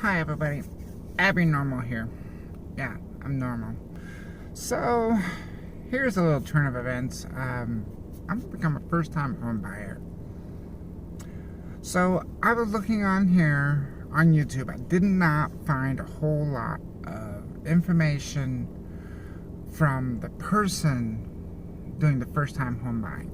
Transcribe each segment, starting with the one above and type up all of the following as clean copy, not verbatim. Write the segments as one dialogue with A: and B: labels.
A: Hi everybody, Abby Normal here. Yeah, I'm normal. So, here's a little turn of events. I'm become a first-time home buyer. So, I was looking on here on YouTube. I did not find a whole lot of information from the person doing the first-time home buying.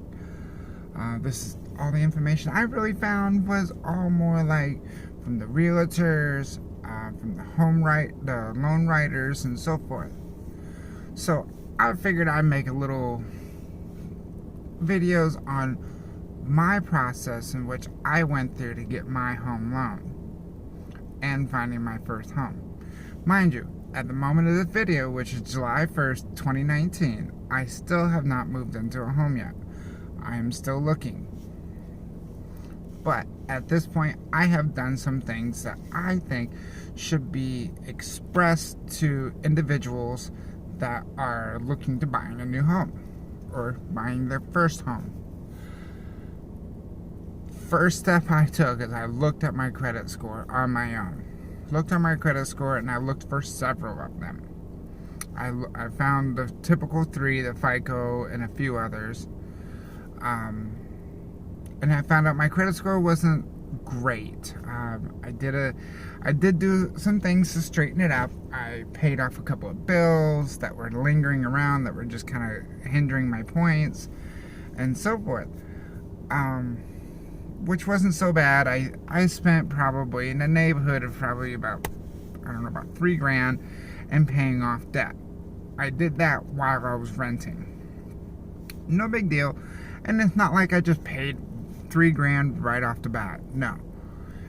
A: This is all the information I really found was all more like from the realtors, from the loan writers, and so forth. So I figured I'd make a little videos on my process in which I went through to get my home loan and finding my first home. Mind you, at the moment of this video, which is July 1st, 2019, I still have not moved into a home yet. I am still looking. But at this point, I have done some things that I think should be expressed to individuals that are looking to buy a new home or buying their first home. First step I took is I looked at my credit score on my own. Looked at my credit score and I looked for several of them. I found the typical three, the FICO and a few others. And I found out my credit score wasn't great. I did do some things to straighten it up. I paid off a couple of bills that were lingering around that were just kind of hindering my points and so forth. Which wasn't so bad. I spent probably in the neighborhood of probably about, I don't know, about $3,000 in paying off debt. I did that while I was renting. No big deal. And it's not like I just paid $3,000 right off the bat. No.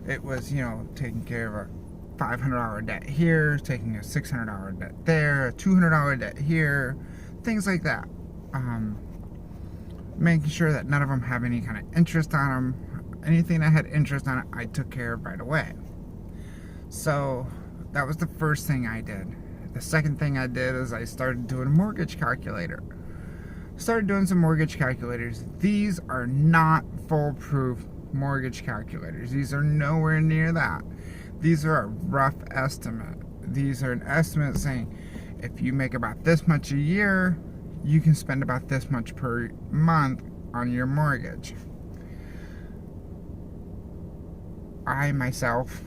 A: It was, taking care of a $500 debt here, taking a $600 debt there, a $200 debt here, things like that. Making sure that none of them have any kind of interest on them. Anything that had interest on it, I took care of right away. So that was the first thing I did. The second thing I did is I started doing a mortgage calculator. Started doing some mortgage calculators. These are not foolproof mortgage calculators. These are nowhere near that. These are a rough estimate. These are an estimate saying if you make about this much a year, you can spend about this much per month on your mortgage. I myself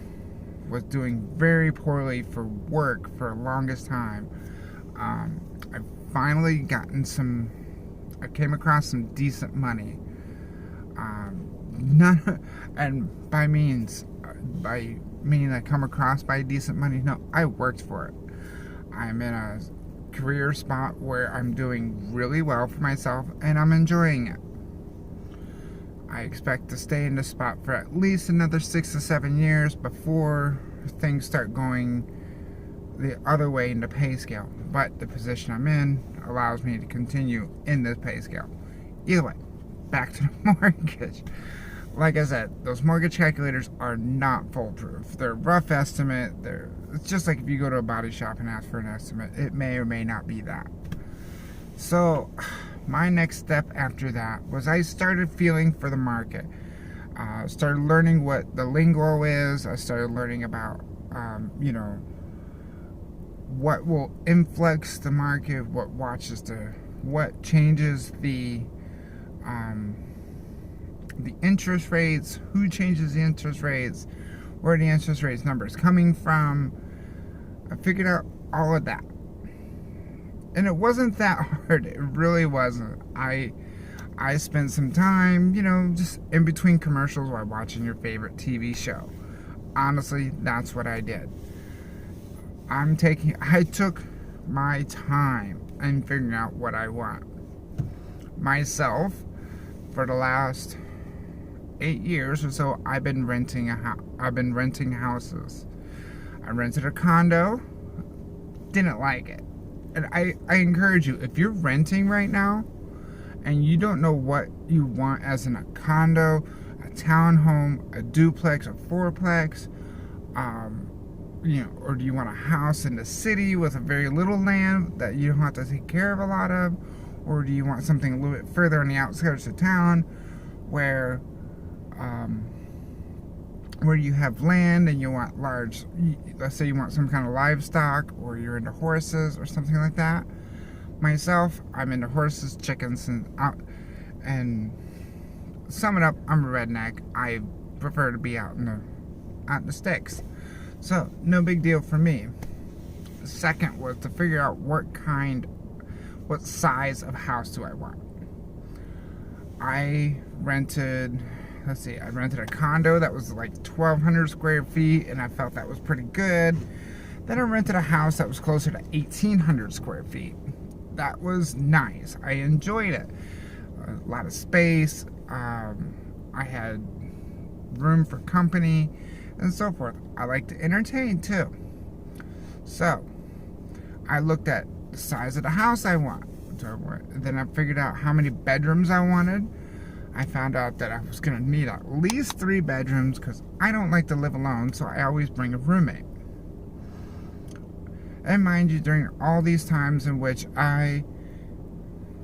A: was doing very poorly for work for the longest time. I've finally gotten I came across some decent money. And by meaning I come across by decent money, no, I worked for it. I'm in a career spot where I'm doing really well for myself and I'm enjoying it. I expect to stay in this spot for at least another 6 to 7 years before things start going the other way in the pay scale. But the position I'm in allows me to continue in this pay scale. Either way, back to the mortgage. Like I said, those mortgage calculators are not foolproof. They're a rough estimate. It's just like if you go to a body shop and ask for an estimate, it may or may not be that. So my next step after that was I started feeling for the market. Started learning what the lingo is. I started learning about, what will influx the market, what changes the interest rates, who changes the interest rates, where the interest rates numbers coming from. I figured out all of that. And it wasn't that hard. It really wasn't. I spent some time, just in between commercials while watching your favorite TV show. Honestly, that's what I did. I took my time in figuring out what I want. Myself, for the last 8 years or so, I've been renting houses. I rented a condo, didn't like it. And I encourage you, if you're renting right now and you don't know what you want as in a condo, a townhome, a duplex, a fourplex, or do you want a house in the city with a very little land that you don't have to take care of a lot of, or do you want something a little bit further on the outskirts of town where where you have land and you want large, let's say you want some kind of livestock, or you're into horses or something like that. Myself, I'm into horses, chickens, and sum it up, I'm a redneck. I prefer to be out in the sticks. So, no big deal for me. The second was to figure out what size of house do I want. I rented a condo that was like 1,200 square feet, and I felt that was pretty good. Then I rented a house that was closer to 1,800 square feet. That was nice. I enjoyed it. A lot of space. I had room for company and so forth. I like to entertain too. So, I looked at the size of the house I want. Then I figured out how many bedrooms I wanted. I found out that I was going to need at least 3 bedrooms because I don't like to live alone, so I always bring a roommate. And mind you, during all these times in which I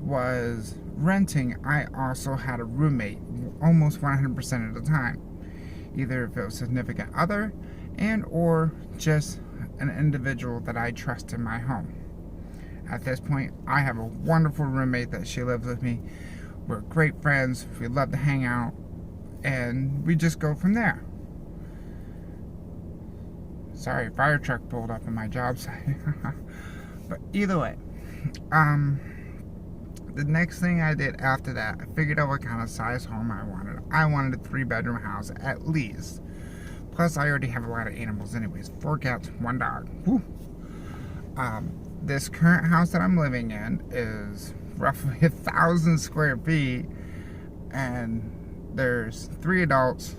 A: was renting, I also had a roommate almost 100% of the time. Either if it was a significant other and or just an individual that I trust in my home. At this point, I have a wonderful roommate that she lives with me. We're great friends. We love to hang out. And we just go from there. Sorry, fire truck pulled up in my job site. But either way, the next thing I did after that, I figured out what kind of size home I wanted. I wanted a 3-bedroom house at least. Plus, I already have a lot of animals anyways. 4 cats, 1 dog. Whew. This current house that I'm living in is roughly 1,000 square feet, and there's 3 adults,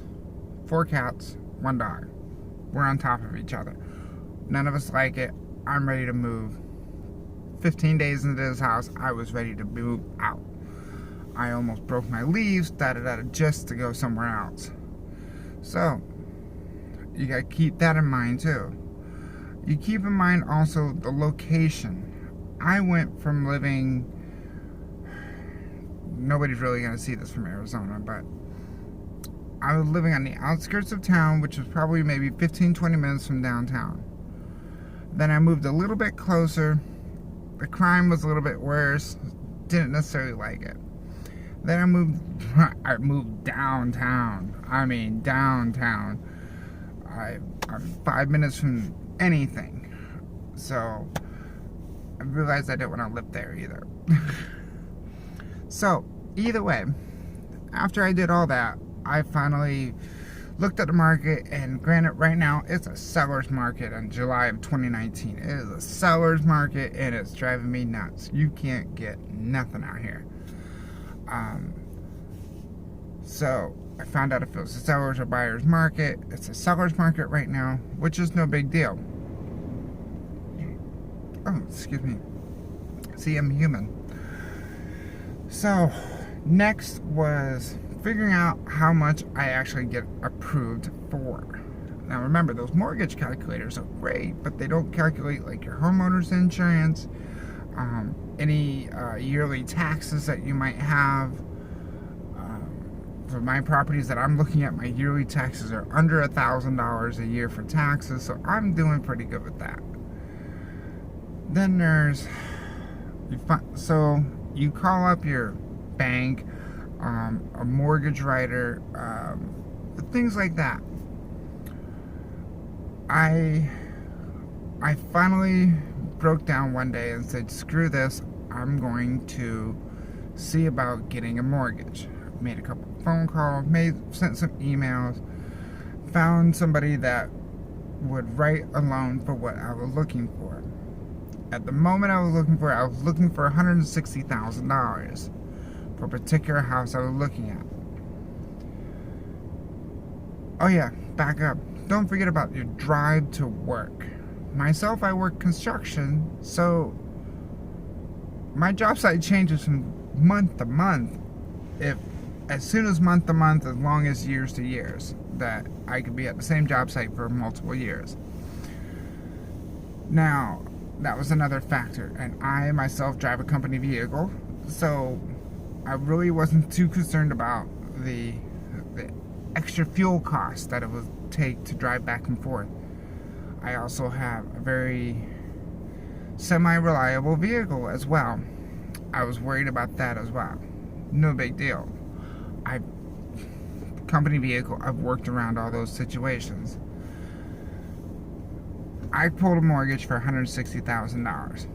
A: 4 cats, 1 dog. We're on top of each other. None of us like it. I'm ready to move. 15 days into this house, I was ready to move out. I almost broke my leaves, just to go somewhere else. So, you gotta keep that in mind too. You keep in mind also the location. I went from living, nobody's really going to see this from Arizona, but I was living on the outskirts of town, which was probably maybe 15-20 minutes from downtown. Then I moved a little bit closer. The crime was a little bit worse. Didn't necessarily like it. Then I moved downtown. I mean downtown. I'm 5 minutes from anything. So I realized I didn't want to live there either. So either way, after I did all that, I finally looked at the market, and granted, right now it's a seller's market in July of 2019. It is a seller's market, and it's driving me nuts. You can't get nothing out here. So I found out if it was a seller's or buyer's market. It's a seller's market right now, which is no big deal. Oh, excuse me. See, I'm human. So, next was figuring out how much I actually get approved for. Now remember, those mortgage calculators are great, but they don't calculate like your homeowner's insurance, any yearly taxes that you might have. For my properties that I'm looking at, my yearly taxes are under $1,000 a year for taxes, so I'm doing pretty good with that. Then there's, so you call up your bank, a mortgage writer, things like that. I finally broke down one day and said, screw this, I'm going to see about getting a mortgage. Made a couple phone calls, sent some emails, found somebody that would write a loan for what I was looking for. At the moment I was looking for $160,000 for a particular house I was looking at. Oh yeah, back up. Don't forget about your drive to work. Myself, I work construction, so my job site changes from month to month. As soon as month to month, as long as years to years, that I could be at the same job site for multiple years. Now, that was another factor, and I myself drive a company vehicle, so I really wasn't too concerned about the extra fuel costs that it was take to drive back and forth. I also have a very semi-reliable vehicle as well. I was worried about that as well. No big deal. Company vehicle, I've worked around all those situations. I pulled a mortgage for $160,000.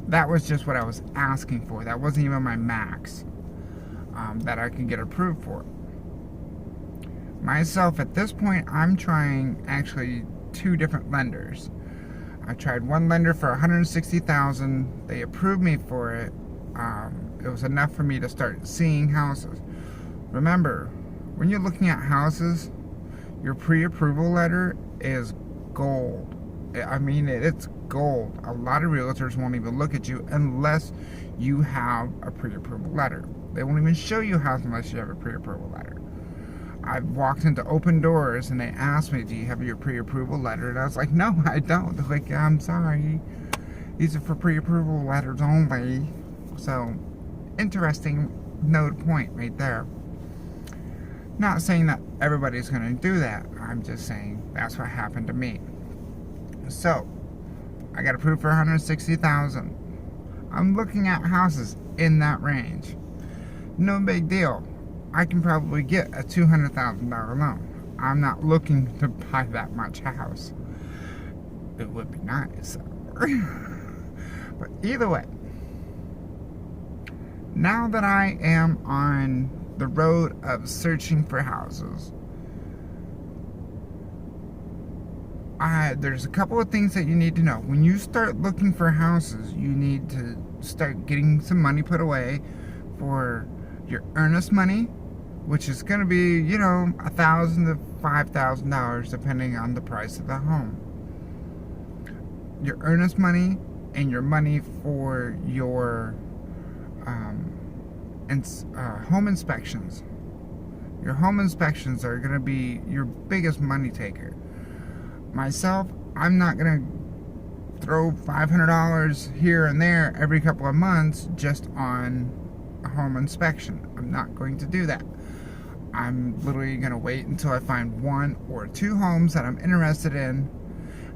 A: That was just what I was asking for. That wasn't even my max that I could get approved for. Myself, at this point, I'm trying actually 2 different lenders. I tried one lender for $160,000. They approved me for it. It was enough for me to start seeing houses. Remember, when you're looking at houses, your pre-approval letter is gold. I mean, it's gold. A lot of realtors won't even look at you unless you have a pre-approval letter. They won't even show you a house unless you have a pre-approval letter. I've walked into open doors and they asked me, do you have your pre-approval letter? And I was like, no, I don't. They're like, I'm sorry. These are for pre-approval letters only. So, interesting node point right there. Not saying that everybody's going to do that. I'm just saying that's what happened to me. So, I got approved for $160,000. I'm looking at houses in that range. No big deal. I can probably get a $200,000 loan. I'm not looking to buy that much house. It would be nice. But either way, now that I am on the road of searching for houses, there's a couple of things that you need to know. When you start looking for houses, you need to start getting some money put away for your earnest money, which is going to be, $1,000 to $5,000 depending on the price of the home. Your earnest money and your money for your home inspections. Your home inspections are going to be your biggest money taker. Myself, I'm not going to throw $500 here and there every couple of months just on a home inspection. I'm not going to do that. I'm literally going to wait until I find 1 or 2 homes that I'm interested in.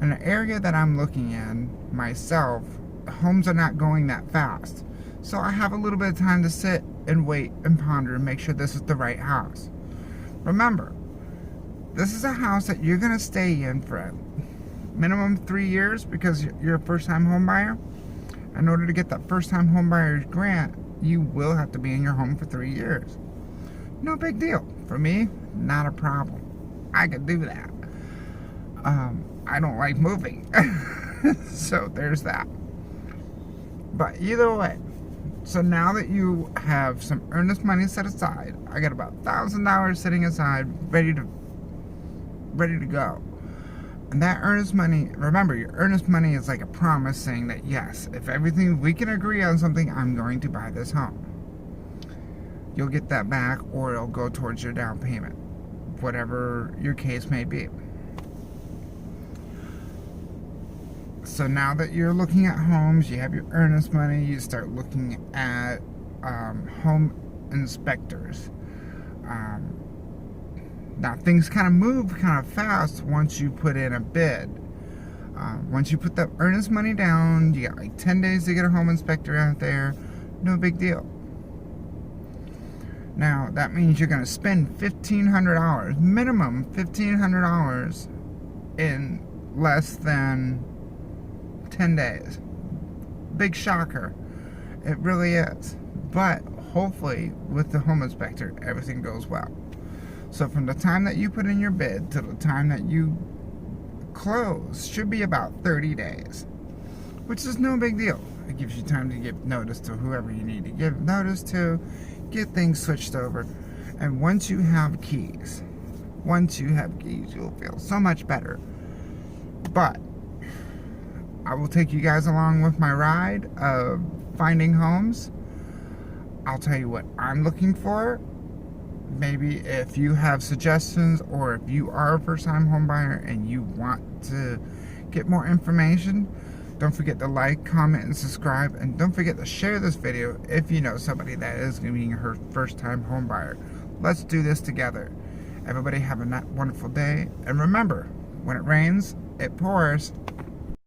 A: In the area that I'm looking in myself, homes are not going that fast. So I have a little bit of time to sit and wait and ponder and make sure this is the right house. Remember, this is a house that you're going to stay in for a minimum 3 years because you're a first-time home buyer. In order to get that first-time home buyer's grant, you will have to be in your home for 3 years. No big deal. For me, not a problem. I could do that. I don't like moving. So there's that. But either way, so now that you have some earnest money set aside, I got about $1,000 sitting aside, ready to go. And that earnest money, remember, your earnest money is like a promise saying that yes, if everything, we can agree on something, I'm going to buy this home. You'll get that back, or it'll go towards your down payment, whatever your case may be. So now that you're looking at homes, you have your earnest money, you start looking at home inspectors. Now things kind of move kind of fast once you put in a bid. Once you put the earnest money down, you got like 10 days to get a home inspector out there. No big deal. Now that means you're going to spend $1,500, minimum $1,500 in less than 10 days. Big shocker. It really is. But hopefully with the home inspector, everything goes well. So from the time that you put in your bid to the time that you close should be about 30 days, which is no big deal. It gives you time to give notice to whoever you need to give notice to, get things switched over. And once you have keys, you'll feel so much better. But I will take you guys along with my ride of finding homes. I'll tell you what I'm looking for. Maybe if you have suggestions, or if you are a first-time home buyer and you want to get more information, don't forget to like, comment, and subscribe. And don't forget to share this video if you know somebody that is going to be her first-time home buyer. Let's do this together. Everybody have a wonderful day. And remember, when it rains, it pours.